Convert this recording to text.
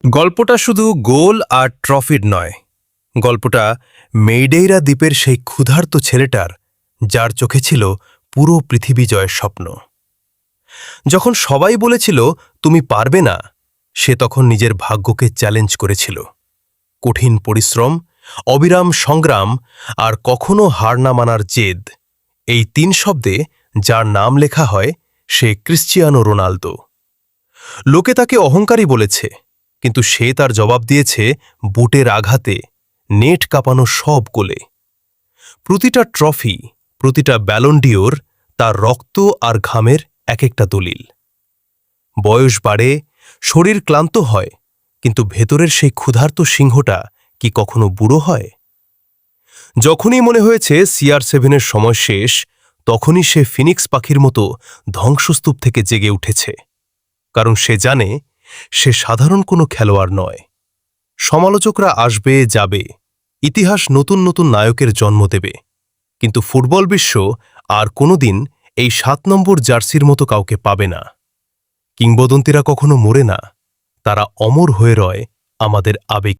গল্পটা শুধু গোল আর ট্রফির নয়, গল্পটা মেইডেইরা দ্বীপের সেই ক্ষুধার্ত ছেলেটার, যার চোখে ছিল পুরো পৃথিবী জয়ের স্বপ্ন। যখন সবাই বলেছিল তুমি পারবে না, সে তখন নিজের ভাগ্যকে চ্যালেঞ্জ করেছিল। কঠিন পরিশ্রম, অবিরাম সংগ্রাম আর কখনো হার না মানার জেদ, এই ৩ শব্দে যার নাম লেখা হয় সে ক্রিশ্চিয়ানো রোনালদো। লোকে তাকে অহংকারী বলেছে, কিন্তু সে তার জবাব দিয়েছে বুটের আঘাতে, নেট কাঁপানো সব গোলে। প্রতিটা ট্রফি, প্রতিটা ব্যালন ডিওর তার রক্ত আর ঘামের এক একটা দলিল। বয়স বাড়ে, শরীর ক্লান্ত হয়, কিন্তু ভেতরের সেই ক্ষুধার্ত সিংহটা কি কখনো বুড়ো হয়? যখনই মনে হয়েছে CR7-এর সময় শেষ, তখনই সে ফিনিক্স পাখির মতো ধ্বংসস্তূপ থেকে জেগে উঠেছে। কারণ সে জানে সে সাধারণ কোনো খেলোয়াড় নয়। সমালোচকরা আসবে যাবে, ইতিহাস নতুন নতুন নায়কের জন্ম দেবে, কিন্তু ফুটবল বিশ্ব আর কোনোদিন এই ৭ নম্বর জার্সির মতো কাউকে পাবে না। কিংবদন্তিরা কখনো মরে না, তারা অমর হয়ে রয় আমাদের আবেগ।